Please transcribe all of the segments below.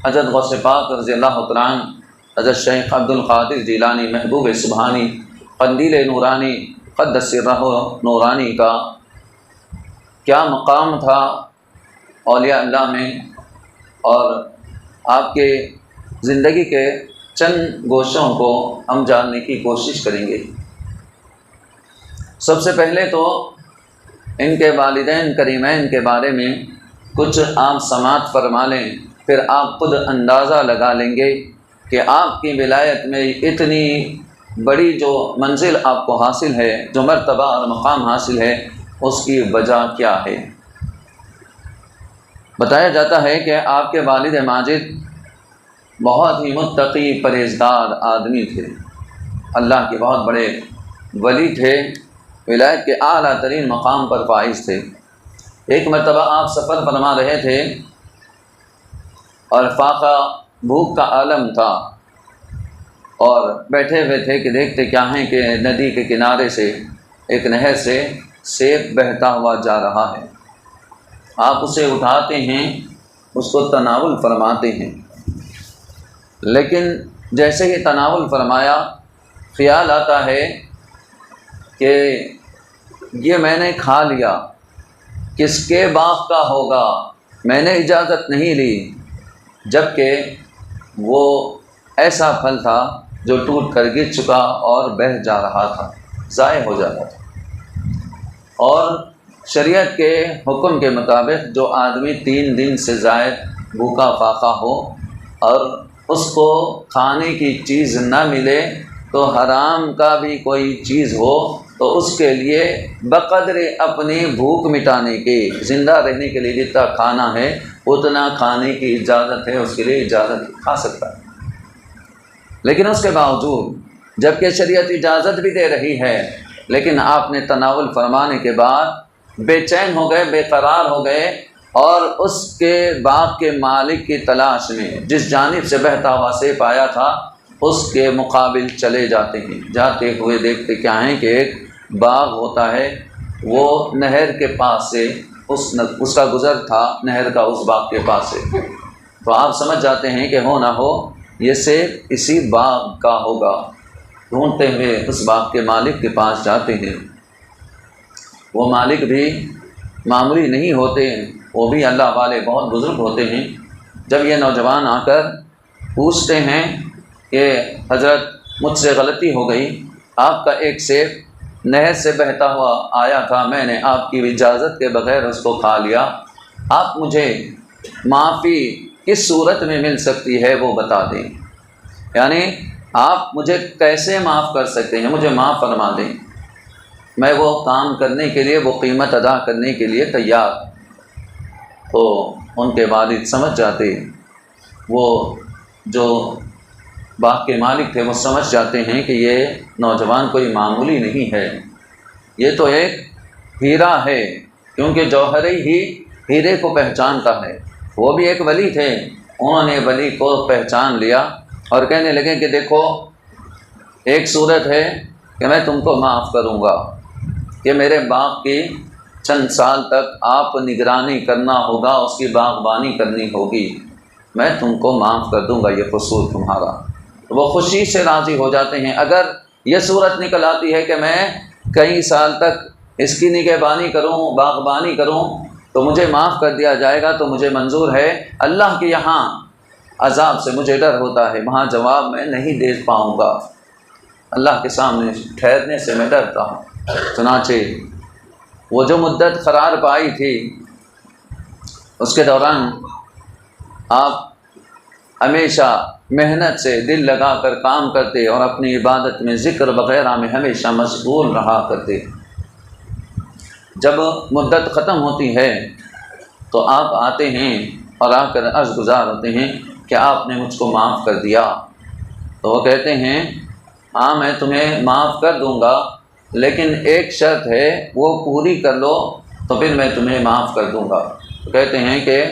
حضرت غوث پاک رضی اللہ تعالیٰ عنہ، حضرت شیخ عبد القادر جیلانی محبوب سبحانی قندیل نورانی قدس سرہ نورانی کا کیا مقام تھا اولیاء اللہ میں، اور آپ کے زندگی کے چند گوشوں کو ہم جاننے کی کوشش کریں گے۔ سب سے پہلے تو ان کے والدین کریمین کے بارے میں کچھ آپ سماعت فرما لیں، پھر آپ خود اندازہ لگا لیں گے کہ آپ کی ولایت میں اتنی بڑی جو منزل آپ کو حاصل ہے، جو مرتبہ اور مقام حاصل ہے، اس کی وجہ کیا ہے۔ بتایا جاتا ہے کہ آپ کے والد ماجد بہت ہی متقی پرہیزگار آدمی تھے، اللہ کے بہت بڑے ولی تھے، ولایت کے اعلیٰ ترین مقام پر فائز تھے۔ ایک مرتبہ آپ سفر فرما رہے تھے اور فاقہ بھوک کا عالم تھا، اور بیٹھے ہوئے تھے کہ دیکھتے کیا ہیں کہ ندی کے کنارے سے ایک نہر سے سیب بہتا ہوا جا رہا ہے۔ آپ اسے اٹھاتے ہیں، اس کو تناول فرماتے ہیں، لیکن جیسے ہی تناول فرمایا خیال آتا ہے کہ یہ میں نے کھا لیا، کس کے باغ کا ہوگا، میں نے اجازت نہیں لی، جبکہ وہ ایسا پھل تھا جو ٹوٹ کر گر چکا اور بہہ جا رہا تھا، ضائع ہو جاتا تھا۔ اور شریعت کے حکم کے مطابق جو آدمی 3 دن سے زائد بھوکا فاقہ ہو اور اس کو کھانے کی چیز نہ ملے تو حرام کا بھی کوئی چیز ہو تو اس کے لیے بقدر اپنی بھوک مٹانے کے، زندہ رہنے کے لیے جتنا کھانا ہے اتنا کھانے کی اجازت ہے، اس کے لیے اجازت کھا سکتا ہے۔ لیکن اس کے باوجود جبکہ شریعت اجازت بھی دے رہی ہے، لیکن آپ نے تناول فرمانے کے بعد بے چین ہو گئے، بے قرار ہو گئے، اور اس کے باغ کے مالک کی تلاش میں جس جانب سے بہتا ہوا سیب آیا تھا اس کے مقابل چلے جاتے ہیں۔ جاتے ہوئے دیکھتے کیا ہیں کہ ایک باغ ہوتا ہے، وہ نہر کے پاس سے اس کا گزر تھا، نہر کا اس باغ کے پاس سے، تو آپ سمجھ جاتے ہیں کہ ہو نہ ہو یہ سیب اسی باغ کا ہوگا۔ ڈھونڈتے ہوئے اس باغ کے مالک کے پاس جاتے ہیں۔ وہ مالک بھی معمولی نہیں ہوتے، وہ بھی اللہ والے بہت بزرگ ہوتے ہیں۔ جب یہ نوجوان آ کر پوچھتے ہیں کہ حضرت مجھ سے غلطی ہو گئی، آپ کا ایک سیب نہر سے بہتا ہوا آیا تھا، میں نے آپ کی اجازت کے بغیر اس کو کھا لیا، آپ مجھے معافی کس صورت میں مل سکتی ہے وہ بتا دیں، یعنی آپ مجھے کیسے معاف کر سکتے ہیں، مجھے معاف فرما دیں، میں وہ کام کرنے کے لیے، وہ قیمت ادا کرنے کے لیے تیار۔ تو ان کے والد سمجھ جاتے، وہ جو باغ کے مالک تھے وہ سمجھ جاتے ہیں کہ یہ نوجوان کوئی معمولی نہیں ہے، یہ تو ایک ہیرا ہے، کیونکہ جوہر ہی ہیرے کو پہچانتا ہے۔ وہ بھی ایک ولی تھے، انہوں نے ولی کو پہچان لیا اور کہنے لگے کہ دیکھو ایک صورت ہے کہ میں تم کو معاف کروں گا کہ میرے باغ کی چند سال تک آپ نگرانی کرنا ہوگا، اس کی باغبانی کرنی ہوگی، میں تم کو معاف کر دوں گا یہ قصور تمہارا۔ وہ خوشی سے راضی ہو جاتے ہیں۔ اگر یہ صورت نکل آتی ہے کہ میں کئی سال تک اس کی نگہبانی کروں، باغبانی کروں تو مجھے معاف کر دیا جائے گا تو مجھے منظور ہے، اللہ کے یہاں عذاب سے مجھے ڈر ہوتا ہے، وہاں جواب میں نہیں دے پاؤں گا، اللہ کے سامنے ٹھہرنے سے میں ڈرتا ہوں۔ چنانچہ وہ جو مدت قرار پائی تھی اس کے دوران آپ ہمیشہ محنت سے دل لگا کر کام کرتے اور اپنی عبادت میں، ذکر وغیرہ میں ہمیشہ مشغول رہا کرتے۔ جب مدت ختم ہوتی ہے تو آپ آتے ہیں اور آ کر عرض گزار ہوتے ہیں کہ آپ نے مجھ کو معاف کر دیا۔ تو وہ کہتے ہیں ہاں میں تمہیں معاف کر دوں گا، لیکن ایک شرط ہے وہ پوری کر لو تو پھر میں تمہیں معاف کر دوں گا۔ تو کہتے ہیں کہ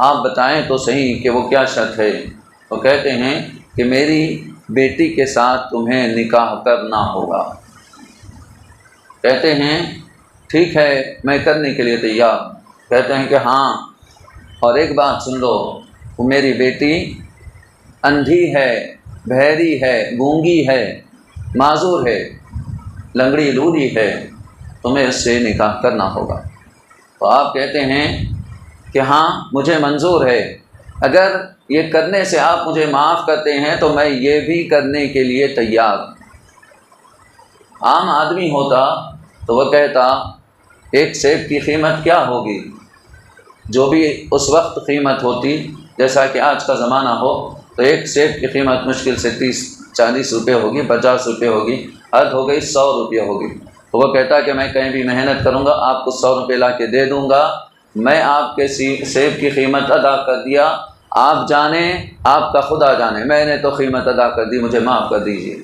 آپ بتائیں تو صحیح کہ وہ کیا شرط ہے۔ وہ کہتے ہیں کہ میری بیٹی کے ساتھ تمہیں نکاح کرنا ہوگا۔ کہتے ہیں ٹھیک ہے میں کرنے کے لیے تیار۔ کہتے ہیں کہ ہاں اور ایک بات سن لو میری بیٹی اندھی ہے، بہری ہے، گونگی ہے، معذور ہے، لنگڑی لولی ہے، تمہیں اس سے نکاح کرنا ہوگا۔ تو آپ کہتے ہیں کہ ہاں مجھے منظور ہے، اگر یہ کرنے سے آپ مجھے معاف کرتے ہیں تو میں یہ بھی کرنے کے لیے تیار۔ عام آدمی ہوتا تو وہ کہتا ایک سیب کی قیمت کیا ہوگی، جو بھی اس وقت قیمت ہوتی، جیسا کہ آج کا زمانہ ہو تو ایک سیب کی قیمت مشکل سے 30-40 روپے ہوگی، 50 روپے ہوگی، حد ہو گئی 100 روپے ہوگی۔ تو وہ کہتا کہ میں کہیں بھی محنت کروں گا، آپ کو 100 روپے لا کے دے دوں گا، میں آپ کے سیب کی قیمت ادا کر دیا، آپ جانیں آپ کا خدا جانے، میں نے تو قیمت ادا کر دی، مجھے معاف کر دیجیے۔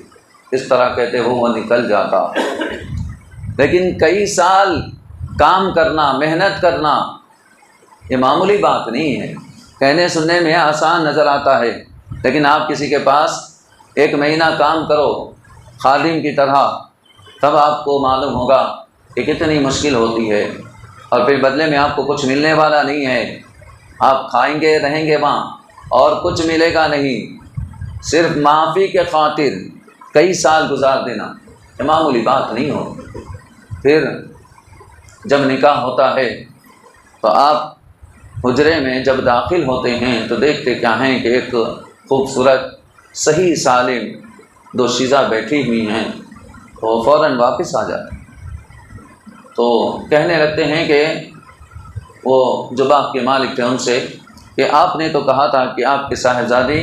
اس طرح کہتے وہ نکل جاتا۔ لیکن کئی سال کام کرنا، محنت کرنا، یہ معمولی بات نہیں ہے۔ کہنے سننے میں آسان نظر آتا ہے، لیکن آپ کسی کے پاس 1 مہینہ کام کرو خادم کی طرح، تب آپ کو معلوم ہوگا کہ کتنی مشکل ہوتی ہے، اور پھر بدلے میں آپ کو کچھ ملنے والا نہیں ہے، آپ کھائیں گے رہیں گے وہاں اور کچھ ملے گا نہیں، صرف معافی کے خاطر کئی سال گزار دینا یہ معمولی بات نہیں ہو۔ پھر جب نکاح ہوتا ہے تو آپ حجرے میں جب داخل ہوتے ہیں تو دیکھتے کیا ہیں کہ ایک خوبصورت صحیح سالم دوشیزہ بیٹھی ہوئی ہیں، تو فوراً واپس آ جاتے، تو کہنے لگتے ہیں کہ وہ جو باغ کے مالک تھے ان سے کہ آپ نے تو کہا تھا کہ آپ کی صاحبزادی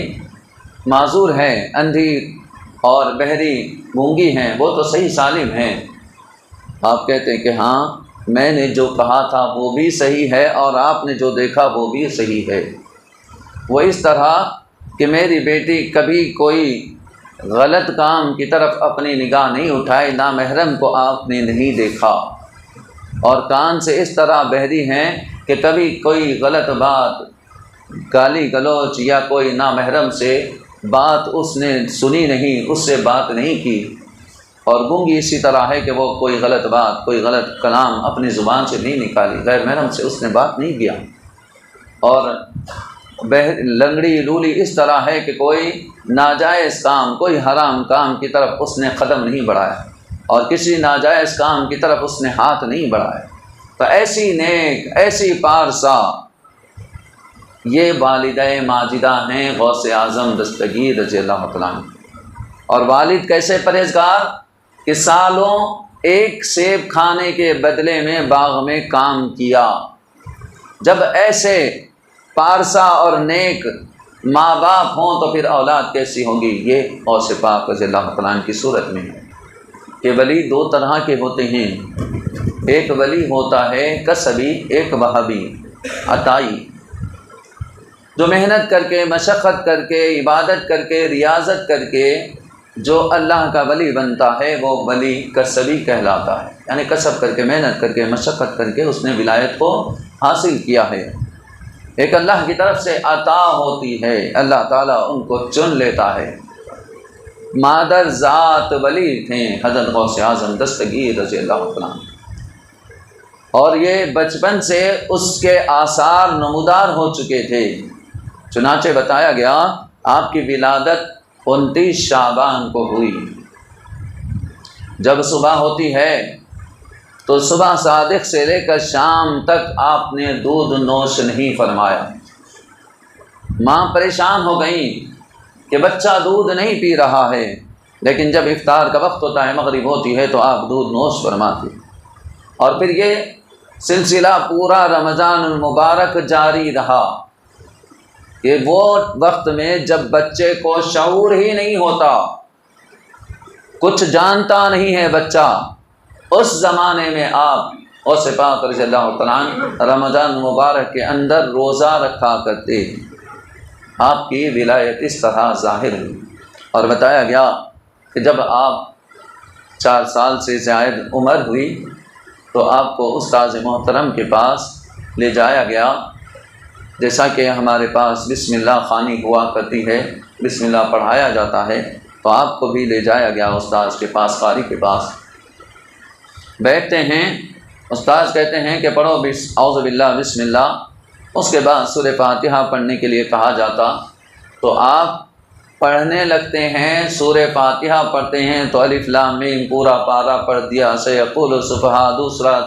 معذور ہیں، اندھی اور بہری گونگی ہیں، وہ تو صحیح سالم ہیں۔ آپ کہتے ہیں کہ ہاں میں نے جو کہا تھا وہ بھی صحیح ہے، اور آپ نے جو دیکھا وہ بھی صحیح ہے۔ وہ اس طرح کہ میری بیٹی کبھی کوئی غلط کام کی طرف اپنی نگاہ نہیں اٹھائے، نامحرم کو آپ نے نہیں دیکھا، اور کان سے اس طرح بہری ہیں کہ کبھی کوئی غلط بات، گالی گلوچ یا کوئی نامحرم سے بات اس نے سنی نہیں، اس سے بات نہیں کی، اور گونگی اسی طرح ہے کہ وہ کوئی غلط بات، کوئی غلط کلام اپنی زبان سے نہیں نکالی، غیر محرم سے اس نے بات نہیں کیا، اور لنگڑی لولی اس طرح ہے کہ کوئی ناجائز کام، کوئی حرام کام کی طرف اس نے قدم نہیں بڑھایا، اور کسی ناجائز کام کی طرف اس نے ہاتھ نہیں بڑھایا۔ تو ایسی نیک، ایسی پارسا، یہ والدہ ماجدہ ہیں غوث اعظم دستگیر رضی اللہ تعالیٰ عنہ۔ اور والد کیسے پرہیزگار کہ سالوں ایک سیب کھانے کے بدلے میں باغ میں کام کیا۔ جب ایسے پارسا اور نیک ماں باپ ہوں تو پھر اولاد کیسی ہوگی؟ یہ غوث پاک رضی اللہ تعالیٰ عنہ کی صورت میں ہے کہ ولی 2 طرح کے ہوتے ہیں، ایک ولی ہوتا ہے کسبی، ایک وہابی عطائی، جو محنت کر کے، مشقت کر کے، عبادت کر کے، ریاضت کر کے جو اللہ کا ولی بنتا ہے وہ ولی کسبی کہلاتا ہے، یعنی کسب کر کے، محنت کر کے، مشقت کر کے اس نے ولایت کو حاصل کیا ہے۔ ایک اللہ کی طرف سے عطا ہوتی ہے، اللہ تعالیٰ ان کو چن لیتا ہے۔ مادر ذات ولی تھے حضرت غوث اعظم دستگیر رضی اللہ عنہ، اور یہ بچپن سے اس کے آثار نمودار ہو چکے تھے۔ چنانچہ بتایا گیا آپ کی ولادت 29 شعبان کو ہوئی۔ جب صبح ہوتی ہے تو صبح صادق سے لے کر شام تک آپ نے دودھ نوش نہیں فرمایا۔ ماں پریشان ہو گئیں کہ بچہ دودھ نہیں پی رہا ہے، لیکن جب افطار کا وقت ہوتا ہے، مغرب ہوتی ہے، تو آپ دودھ نوش فرماتے، اور پھر یہ سلسلہ پورا رمضان المبارک جاری رہا کہ وہ وقت میں جب بچے کو شعور ہی نہیں ہوتا، کچھ جانتا نہیں ہے بچہ، اس زمانے میں آپ غوث پاک رضی اللہ تعالیٰ عنہ رمضان مبارک کے اندر روزہ رکھا کرتے۔ آپ کی ولایت اس طرح ظاہر ہوئی، اور بتایا گیا کہ جب آپ 4 سال سے زائد عمر ہوئی تو آپ کو استاذ محترم کے پاس لے جایا گیا۔ جیسا کہ ہمارے پاس بسم اللہ خوانی ہوا کرتی ہے، بسم اللہ پڑھایا جاتا ہے، تو آپ کو بھی لے جایا گیا استاذ کے پاس، قاری کے پاس۔ بیٹھتے ہیں، استاذ کہتے ہیں کہ پڑھو اعوذ باللہ بسم اللہ، اس کے بعد سورہ فاتحہ پڑھنے کے لیے کہا جاتا تو آپ پڑھنے لگتے ہیں، سورہ فاتحہ پڑھتے ہیں تو الف لام میم پورا پارا پڑھ دیا، سیقول السفہاء دوسرا،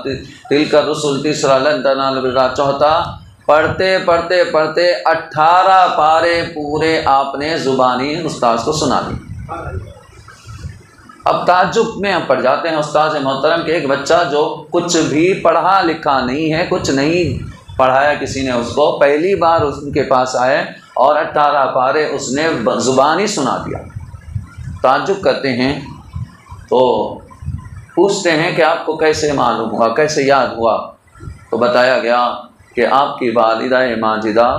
تلک الرسل تیسرا، لن تنالوا البر چوتھا، پڑھتے پڑھتے پڑھتے 18 پارے پورے آپ نے زبانی استاذ کو سنا دی۔ اب تعجب میں ہم پڑھ جاتے ہیں استاذ محترم کہ ایک بچہ جو کچھ بھی پڑھا لکھا نہیں ہے، کچھ نہیں پڑھایا کسی نے اس کو، پہلی بار اس کے پاس آئے اور 18 پارے اس نے زبانی سنا دیا۔ تعجب کرتے ہیں تو پوچھتے ہیں کہ آپ کو کیسے معلوم ہوا، کیسے یاد ہوا؟ تو بتایا گیا کہ آپ کی والدہ ماجدہ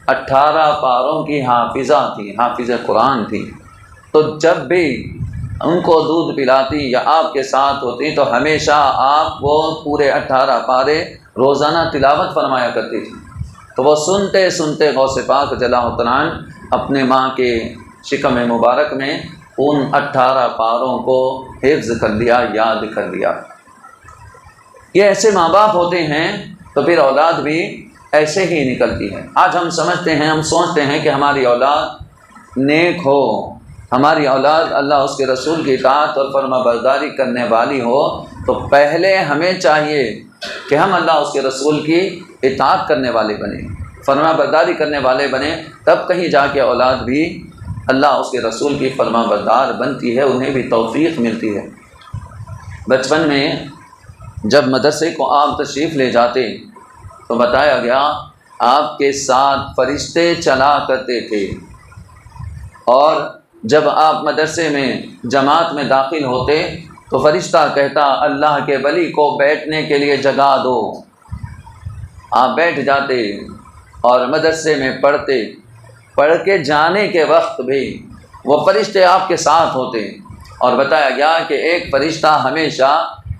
18 پاروں کی حافظہ تھی، حافظ قرآن تھی، تو جب بھی ان کو دودھ پلاتی یا آپ کے ساتھ ہوتی تو ہمیشہ آپ وہ پورے 18 پارے روزانہ تلاوت فرمایا کرتی تھی۔ تو وہ سنتے سنتے غوث پاک جل تعالیٰ اپنے ماں کے شکم مبارک میں ان 18 پاروں کو حفظ کر لیا، یاد کر لیا۔ یہ ایسے ماں باپ ہوتے ہیں تو پھر اولاد بھی ایسے ہی نکلتی ہے۔ آج ہم سمجھتے ہیں، ہم سوچتے ہیں کہ ہماری اولاد نیک ہو، ہماری اولاد اللہ اس کے رسول کی اطاعت اور فرما برداری کرنے والی ہو، تو پہلے ہمیں چاہیے کہ ہم اللہ اس کے رسول کی اطاعت کرنے والے بنیں، فرما برداری کرنے والے بنیں، تب کہیں جا کے اولاد بھی اللہ اس کے رسول کی فرما بردار بنتی ہے، انہیں بھی توفیق ملتی ہے۔ بچپن میں جب مدرسے کو آپ تشریف لے جاتے تو بتایا گیا آپ کے ساتھ فرشتے چلا کرتے تھے، اور جب آپ مدرسے میں جماعت میں داخل ہوتے تو فرشتہ کہتا اللہ کے ولی کو بیٹھنے کے لیے جگہ دو۔ آپ بیٹھ جاتے اور مدرسے میں پڑھتے، پڑھ کے جانے کے وقت بھی وہ فرشتے آپ کے ساتھ ہوتے، اور بتایا گیا کہ ایک فرشتہ ہمیشہ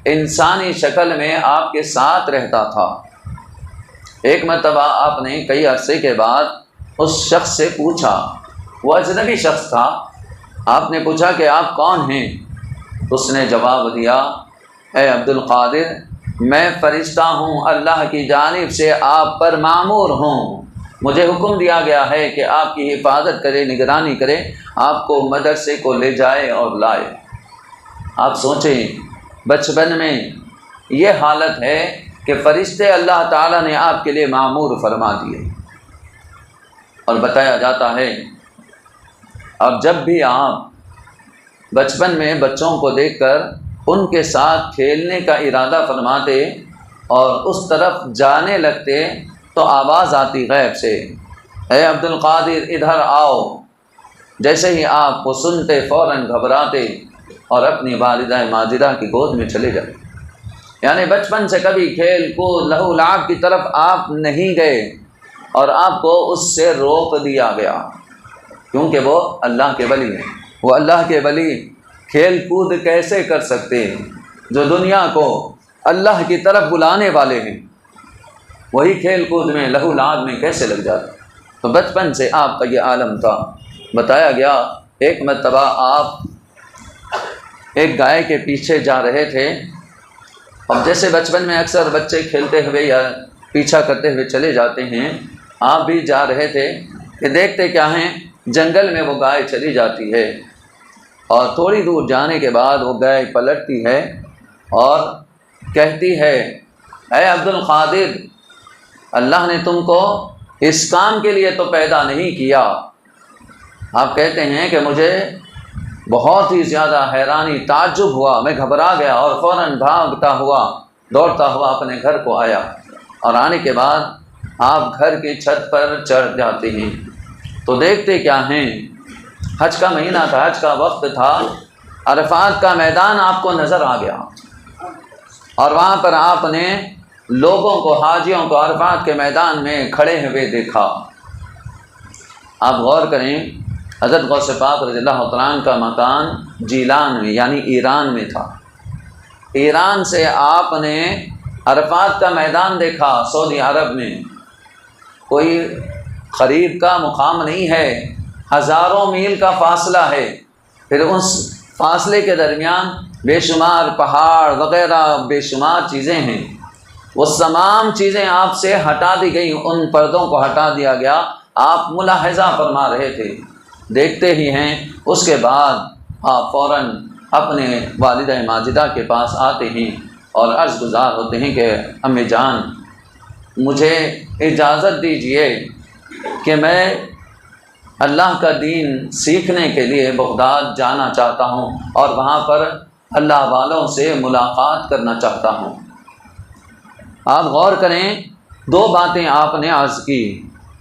انسانی شکل میں آپ کے ساتھ رہتا تھا۔ ایک مرتبہ آپ نے کئی عرصے کے بعد اس شخص سے پوچھا، وہ اجنبی شخص تھا، آپ نے پوچھا کہ آپ کون ہیں؟ اس نے جواب دیا، اے عبد القادر، میں فرشتہ ہوں، اللہ کی جانب سے آپ پر مامور ہوں، مجھے حکم دیا گیا ہے کہ آپ کی حفاظت کرے، نگرانی کرے، آپ کو مدرسے کو لے جائے اور لائے۔ آپ سوچیں بچپن میں یہ حالت ہے کہ فرشتے اللہ تعالیٰ نے آپ کے لیے مامور فرما دیے، اور بتایا جاتا ہے اب جب بھی آپ بچپن میں بچوں کو دیکھ کر ان کے ساتھ کھیلنے کا ارادہ فرماتے اور اس طرف جانے لگتے تو آواز آتی غیب سے، اے عبد القادر ادھر آؤ۔ جیسے ہی آپ کو سنتے فوراً گھبراتے اور اپنی والدہ ماجدہ کی گود میں چلے جاتے۔ یعنی بچپن سے کبھی کھیل کود لہو لعب کی طرف آپ نہیں گئے، اور آپ کو اس سے روک دیا گیا، کیونکہ وہ اللہ کے ولی ہیں۔ وہ اللہ کے ولی کھیل کود کیسے کر سکتے ہیں جو دنیا کو اللہ کی طرف بلانے والے ہیں؟ وہی کھیل کود میں لہو لعب میں کیسے لگ جاتے؟ تو بچپن سے آپ کا یہ عالم تھا۔ بتایا گیا ایک مرتبہ آپ ایک گائے کے پیچھے جا رہے تھے، اب جیسے بچپن میں اکثر بچے کھیلتے ہوئے یا پیچھا کرتے ہوئے چلے جاتے ہیں، آپ بھی جا رہے تھے کہ دیکھتے کیا ہیں، جنگل میں وہ گائے چلی جاتی ہے، اور تھوڑی دور جانے کے بعد وہ گائے پلٹتی ہے اور کہتی ہے، اے عبد القادر، اللہ نے تم کو اس کام کے لیے تو پیدا نہیں کیا۔ آپ کہتے ہیں کہ مجھے بہت ہی زیادہ حیرانی، تعجب ہوا، میں گھبرا گیا اور فوراً بھاگتا ہوا دوڑتا ہوا اپنے گھر کو آیا، اور آنے کے بعد آپ گھر کی چھت پر چڑھ جاتے ہیں تو دیکھتے کیا ہیں، حج کا مہینہ تھا، حج کا وقت تھا، عرفات کا میدان آپ کو نظر آ گیا، اور وہاں پر آپ نے لوگوں کو، حاجیوں کو عرفات کے میدان میں کھڑے ہوئے دیکھا۔ آپ غور کریں، حضرت غوث پاک رضی اللہ تعالیٰ عنہ کا مکان جیلان میں یعنی ایران میں تھا۔ ایران سے آپ نے عرفات کا میدان دیکھا، سعودی عرب میں، کوئی قریب کا مقام نہیں ہے، ہزاروں میل کا فاصلہ ہے، پھر اس فاصلے کے درمیان بے شمار پہاڑ وغیرہ بے شمار چیزیں ہیں، وہ تمام چیزیں آپ سے ہٹا دی گئیں، ان پردوں کو ہٹا دیا گیا، آپ ملاحظہ فرما رہے تھے، دیکھتے ہی ہیں۔ اس کے بعد آپ فوراً اپنے والدہ ماجدہ کے پاس آتے ہیں اور عرض گزار ہوتے ہیں کہ امی جان، مجھے اجازت دیجیے کہ میں اللہ کا دین سیکھنے کے لیے بغداد جانا چاہتا ہوں اور وہاں پر اللہ والوں سے ملاقات کرنا چاہتا ہوں۔ آپ غور کریں، دو باتیں آپ نے عرض کی،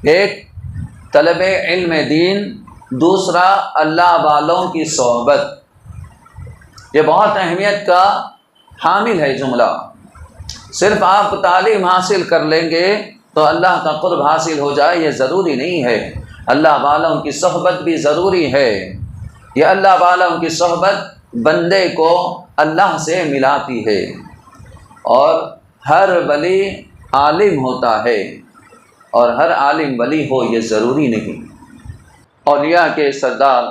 ایک طلب علم دین، دوسرا اللہ والوں کی صحبت۔ یہ بہت اہمیت کا حامل ہے جملہ۔ صرف آپ تعلیم حاصل کر لیں گے تو اللہ کا قرب حاصل ہو جائے، یہ ضروری نہیں ہے۔ اللہ والوں کی صحبت بھی ضروری ہے۔ یہ اللہ والوں کی صحبت بندے کو اللہ سے ملاتی ہے، اور ہر ولی عالم ہوتا ہے، اور ہر عالم ولی ہو یہ ضروری نہیں۔ اولیاء کے سردار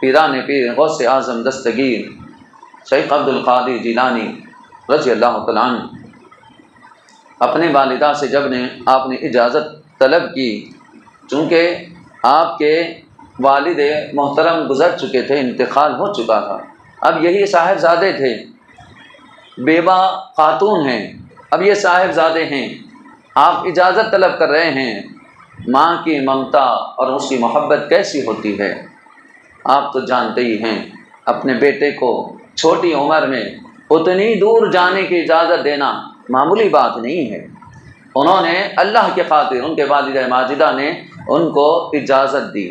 پیران پیر غوث اعظم دستگیر شیخ عبد القادر جیلانی رضی اللہ تعالیٰ عنہ اپنے والدہ سے جب آپ نے اجازت طلب کی، چونکہ آپ کے والد محترم گزر چکے تھے، انتقال ہو چکا تھا، اب یہی صاحبزادے تھے، بیوہ خاتون ہیں، اب یہ صاحبزادے ہیں، آپ اجازت طلب کر رہے ہیں۔ ماں کی ممتا اور اس کی محبت کیسی ہوتی ہے، آپ تو جانتے ہی ہیں۔ اپنے بیٹے کو چھوٹی عمر میں اتنی دور جانے کی اجازت دینا معمولی بات نہیں ہے۔ انہوں نے اللہ کے خاطر، ان کے والدہ ماجدہ نے ان کو اجازت دی،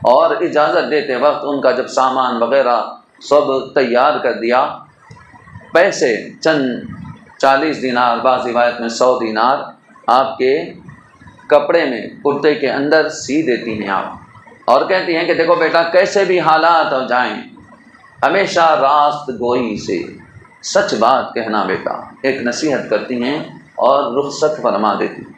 اور اجازت دیتے وقت ان کا جب سامان وغیرہ سب تیار کر دیا، پیسے چند 40 دینار، بعض روایت میں 100 دینار آپ کے کپڑے میں، کرتے کے اندر سی دیتی ہیں آپ، اور کہتی ہیں کہ دیکھو بیٹا، کیسے بھی حالات ہو جائیں، ہمیشہ راست گوئی سے سچ بات کہنا بیٹا، ایک نصیحت کرتی ہیں اور رخصت فرما دیتی ہیں۔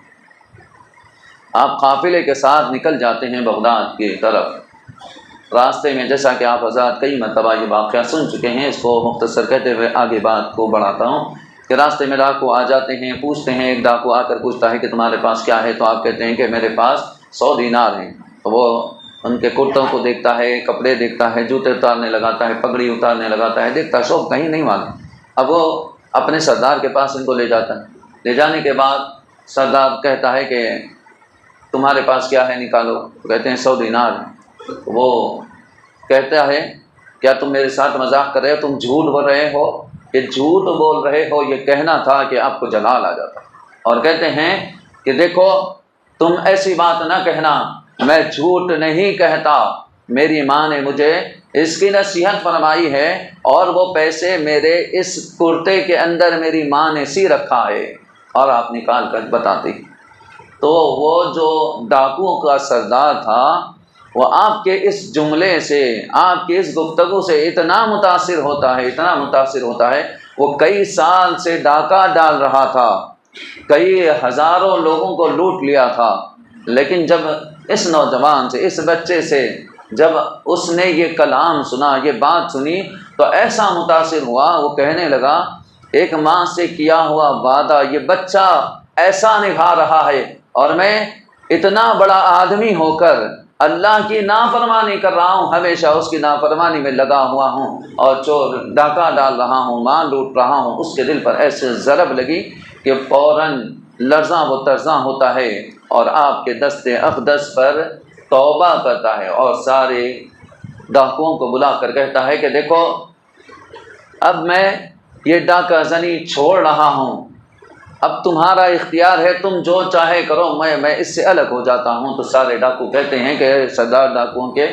آپ قافلے کے ساتھ نکل جاتے ہیں بغداد کی طرف۔ راستے میں، جیسا کہ آپ حضرات کئی مرتبہ یہ واقعہ سن چکے ہیں، اس کو مختصر کہتے ہوئے آگے بات کو بڑھاتا ہوں کہ راستے میں ڈاکو آ جاتے ہیں، پوچھتے ہیں، ایک ڈاکو آ کر پوچھتا ہے کہ تمہارے پاس کیا ہے، تو آپ کہتے ہیں کہ میرے پاس 100 دینار ہیں۔ تو وہ ان کے کرتوں کو دیکھتا ہے، کپڑے دیکھتا ہے، جوتے اتارنے لگاتا ہے، پگڑی اتارنے لگاتا ہے، دیکھتا ہے سب کہیں نہیں معلوم۔ اب وہ اپنے سردار کے پاس ان کو لے جاتا ہے۔ لے جانے کے بعد سردار کہتا ہے کہ تمہارے پاس کیا ہے، نکالو۔ تو کہتے ہیں 100 دینار۔ وہ کہتا ہے کیا تم میرے ساتھ مذاق کر رہے ہو، تم جھوٹ بول رہے ہو، یہ جھوٹ بول رہے ہو، یہ کہنا تھا کہ آپ کو جلال آ جاتا۔ اور کہتے ہیں کہ دیکھو تم ایسی بات نہ کہنا، میں جھوٹ نہیں کہتا، میری ماں نے مجھے اس کی نصیحت فرمائی ہے، اور وہ پیسے میرے اس کرتے کے اندر میری ماں نے سی رکھا ہے، اور آپ نکال کر بتاتے۔ تو وہ جو ڈاکوؤں کا سردار تھا، وہ آپ کے اس جملے سے، آپ کی اس گفتگو سے اتنا متاثر ہوتا ہے، اتنا متاثر ہوتا ہے، وہ کئی سال سے ڈاکہ ڈال رہا تھا، کئی ہزاروں لوگوں کو لوٹ لیا تھا، لیکن جب اس نوجوان سے، اس بچے سے جب اس نے یہ کلام سنا، یہ بات سنی، تو ایسا متاثر ہوا، وہ کہنے لگا ایک ماں سے کیا ہوا وعدہ یہ بچہ ایسا نبھا رہا ہے، اور میں اتنا بڑا آدمی ہو کر اللہ کی نافرمانی کر رہا ہوں، ہمیشہ اس کی نافرمانی میں لگا ہوا ہوں، اور چور ڈاکہ ڈال رہا ہوں، ماں لوٹ رہا ہوں۔ اس کے دل پر ایسے ضرب لگی کہ فوراً لرزاں و ترزاں ہوتا ہے، اور آپ کے دست اقدس پر توبہ کرتا ہے، اور سارے ڈاکوؤں کو بلا کر کہتا ہے کہ دیکھو اب میں یہ ڈاکہ زنی چھوڑ رہا ہوں، اب تمہارا اختیار ہے، تم جو چاہے کرو، میں اس سے الگ ہو جاتا ہوں۔ تو سارے ڈاکو کہتے ہیں کہ سردار ڈاکوؤں کے،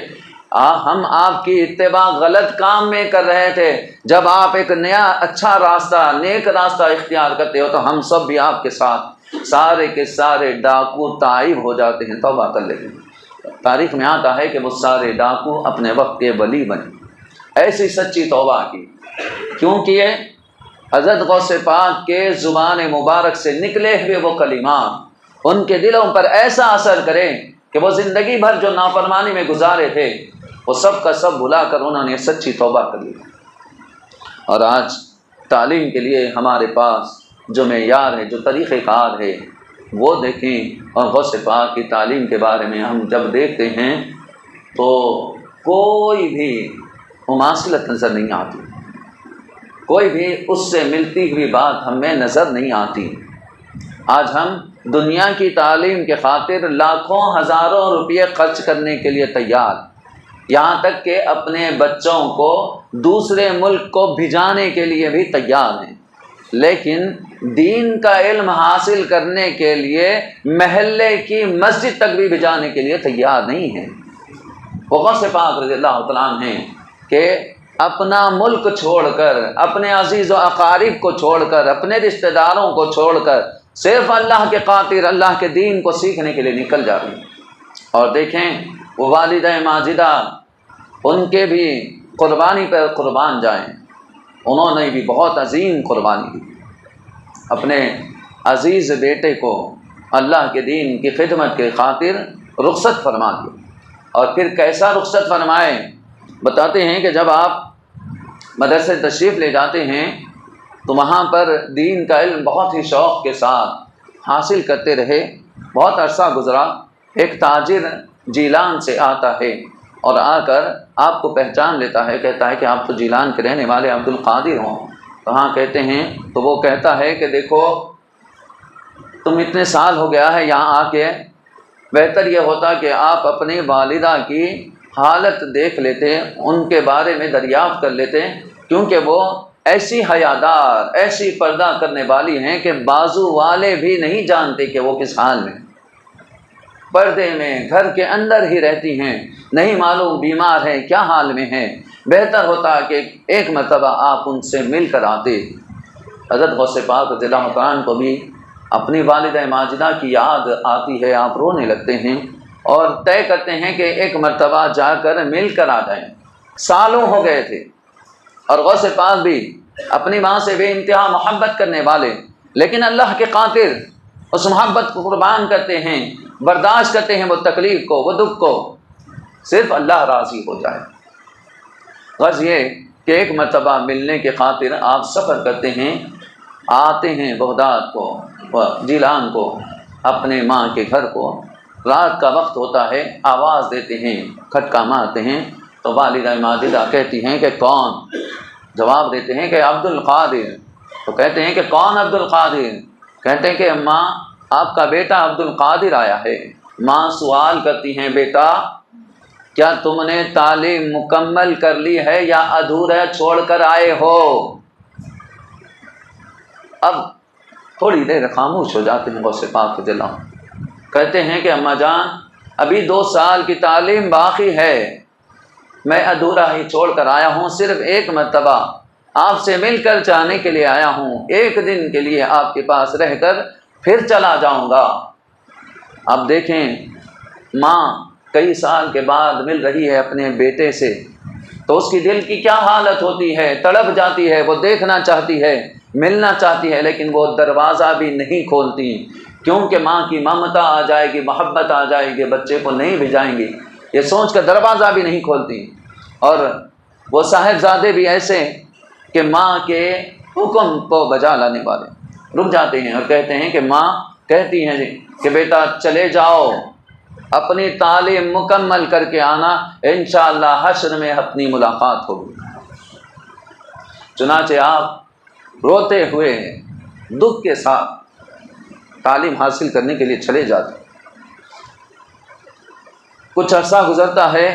ہم آپ کی اتباع غلط کام میں کر رہے تھے، جب آپ ایک نیا اچھا راستہ، نیک راستہ اختیار کرتے ہو تو ہم سب بھی آپ کے ساتھ۔ سارے کے سارے ڈاکو تائب ہو جاتے ہیں، توبہ کر لیتے ہیں۔ تاریخ میں آتا ہے کہ وہ سارے ڈاکو اپنے وقت کے ولی بنے، ایسی سچی توبہ کی، کیونکہ حضرت غوث پاک کے زبان مبارک سے نکلے ہوئے وہ کلمات ان کے دلوں پر ایسا اثر کریں کہ وہ زندگی بھر جو نافرمانی میں گزارے تھے وہ سب کا سب بھلا کر انہوں نے سچی توبہ کر لی۔ اور آج تعلیم کے لیے ہمارے پاس جو معیار ہے، جو طریقہ کار ہے وہ دیکھیں۔ اور غوث پاک کی تعلیم کے بارے میں ہم جب دیکھتے ہیں تو کوئی بھی مماثلت نظر نہیں آتی، کوئی بھی اس سے ملتی ہوئی بات ہمیں نظر نہیں آتی۔ آج ہم دنیا کی تعلیم کے خاطر لاکھوں ہزاروں روپے خرچ کرنے کے لیے تیار، یہاں تک کہ اپنے بچوں کو دوسرے ملک کو بھیجانے کے لیے بھی تیار ہیں، لیکن دین کا علم حاصل کرنے کے لیے محلے کی مسجد تک بھی بھیجانے کے لیے تیار نہیں ہیں۔ غوث پاک رضی اللہ تعالیٰ عنہ ہیں کہ اپنا ملک چھوڑ کر، اپنے عزیز و اقارب کو چھوڑ کر، اپنے رشتہ داروں کو چھوڑ کر صرف اللہ کے خاطر اللہ کے دین کو سیکھنے کے لیے نکل جا رہی ہیں۔ اور دیکھیں وہ والدہ ماجدہ، ان کے بھی قربانی پر قربان جائیں، انہوں نے بھی بہت عظیم قربانی دی، اپنے عزیز بیٹے کو اللہ کے دین کی خدمت کے خاطر رخصت فرما دیا۔ اور پھر کیسا رخصت فرمائے؟ بتاتے ہیں کہ جب آپ مدرسے تشریف لے جاتے ہیں تو وہاں پر دین کا علم بہت ہی شوق کے ساتھ حاصل کرتے رہے۔ بہت عرصہ گزرا، ایک تاجر جیلان سے آتا ہے اور آ کر آپ کو پہچان لیتا ہے، کہتا ہے کہ آپ تو جیلان کے رہنے والے عبد القادر ہوں۔ تو ہاں کہتے ہیں، تو وہ کہتا ہے کہ دیکھو تم اتنے سال ہو گیا ہے یہاں آ کے، بہتر یہ ہوتا کہ آپ اپنی والدہ کی حالت دیکھ لیتے، ان کے بارے میں دریافت کر لیتے، کیونکہ وہ ایسی حیادار، ایسی پردہ کرنے والی ہیں کہ بازو والے بھی نہیں جانتے کہ وہ کس حال میں، پردے میں گھر کے اندر ہی رہتی ہیں، نہیں معلوم بیمار ہیں کیا حال میں ہیں۔ بہتر ہوتا کہ ایک مرتبہ آپ ان سے مل کر آتے۔ حضرت غوث پاک رضی اللہ عنہ کو بھی اپنی والدہ ماجدہ کی یاد آتی ہے، آپ رونے لگتے ہیں اور طے کرتے ہیں کہ ایک مرتبہ جا کر مل کر آ جائیں۔ سالوں ہو گئے تھے اور غوث پاک بھی اپنی ماں سے بے انتہا محبت کرنے والے، لیکن اللہ کے خاطر اس محبت کو قربان کرتے ہیں، برداشت کرتے ہیں وہ تکلیف کو، وہ دکھ کو، صرف اللہ راضی ہو جائے۔ غرض یہ کہ ایک مرتبہ ملنے کے خاطر آپ سفر کرتے ہیں، آتے ہیں بغداد کو، جیلان کو، اپنے ماں کے گھر کو۔ رات کا وقت ہوتا ہے، آواز دیتے ہیں، کھٹکا مارتے ہیں، تو والدہ ماجدہ کہتی ہیں کہ کون؟ جواب دیتے ہیں کہ عبد القادر۔ تو کہتے ہیں کہ کون عبد القادر؟ کہتے ہیں کہ ماں آپ کا بیٹا عبد القادر آیا ہے۔ ماں سوال کرتی ہیں، بیٹا کیا تم نے تعلیم مکمل کر لی ہے یا ادھورا چھوڑ کر آئے ہو؟ اب تھوڑی دیر خاموش ہو جاتے ہیں غوث پاک رضی اللہ عنہ۔ کہتے ہیں کہ اماں جان ابھی 2 سال کی تعلیم باقی ہے، میں ادھورا ہی چھوڑ کر آیا ہوں، صرف ایک مرتبہ آپ سے مل کر جانے کے لیے آیا ہوں، 1 دن کے لیے آپ کے پاس رہ کر پھر چلا جاؤں گا۔ اب دیکھیں ماں کئی سال کے بعد مل رہی ہے اپنے بیٹے سے، تو اس کی دل کی کیا حالت ہوتی ہے، تڑپ جاتی ہے، وہ دیکھنا چاہتی ہے، ملنا چاہتی ہے، لیکن وہ دروازہ بھی نہیں کھولتی، کیونکہ ماں کی ممتا آ جائے گی، محبت آ جائے گی، بچے کو نہیں بھیجائیں گی، یہ سوچ کر دروازہ بھی نہیں کھولتی۔ اور وہ صاحبزادے بھی ایسے کہ ماں کے حکم کو بجا لانے والے رک جاتے ہیں اور کہتے ہیں کہ ماں کہتی ہیں کہ بیٹا چلے جاؤ، اپنی تعلیم مکمل کر کے آنا، انشاءاللہ حشر میں اپنی ملاقات ہوگی۔ چنانچہ آپ روتے ہوئے دکھ کے ساتھ تعلیم حاصل کرنے کے لیے چلے جاتے۔ کچھ عرصہ گزرتا ہے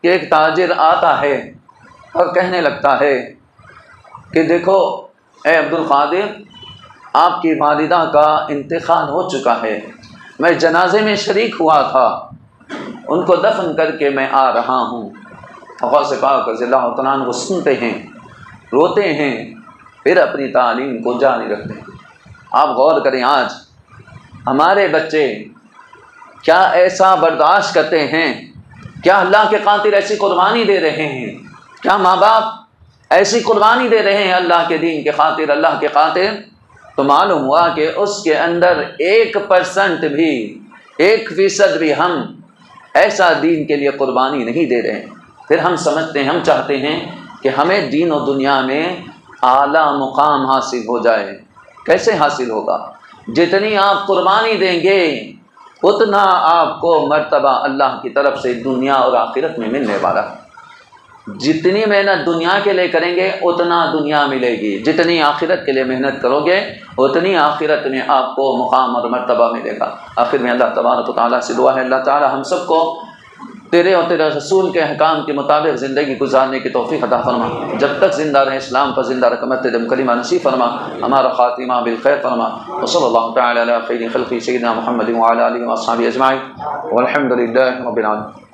کہ ایک تاجر آتا ہے اور کہنے لگتا ہے کہ دیکھو اے عبد القادر، آپ کی والدہ کا انتقال ہو چکا ہے، میں جنازے میں شریک ہوا تھا، ان کو دفن کر کے میں آ رہا ہوں۔ غوث پاک رضی اللہ تعالیٰ عنہ کو سنتے ہیں، روتے ہیں، پھر اپنی تعلیم کو جاری رکھتے ہیں۔ آپ غور کریں، آج ہمارے بچے کیا ایسا برداشت کرتے ہیں؟ کیا اللہ کے خاطر ایسی قربانی دے رہے ہیں؟ کیا ماں باپ ایسی قربانی دے رہے ہیں اللہ کے دین کے خاطر، اللہ کے خاطر؟ تو معلوم ہوا کہ اس کے اندر 1% بھی، 1% بھی ہم ایسا دین کے لیے قربانی نہیں دے رہے ہیں۔ پھر ہم سمجھتے ہیں، ہم چاہتے ہیں کہ ہمیں دین و دنیا میں اعلیٰ مقام حاصل ہو جائے، کیسے حاصل ہوگا؟ جتنی آپ قربانی دیں گے اتنا آپ کو مرتبہ اللہ کی طرف سے دنیا اور آخرت میں ملنے والا ہے۔ جتنی محنت دنیا کے لیے کریں گے اتنا دنیا ملے گی، جتنی آخرت کے لیے محنت کرو گے اتنی آخرت میں آپ کو مقام اور مرتبہ ملے گا۔ آخر میں اللہ تبارک و تعالیٰ سے دعا ہے اللہ تعالیٰ ہم سب کو تیرے اور تیرے رسول کے احکام کے مطابق زندگی گزارنے کی توفیق عطا فرما، جب تک زندہ رہیں اسلام پر زندہ رقمت تیرے کلمہ نصیب فرما، ہمارا خاتمہ بالخیر فرما۔ وصلی اللہ تعالی علی خیر خلقی سیدنا محمد وعلی آلہ واصحابہ اجمعین والحمد للہ رب العالمین۔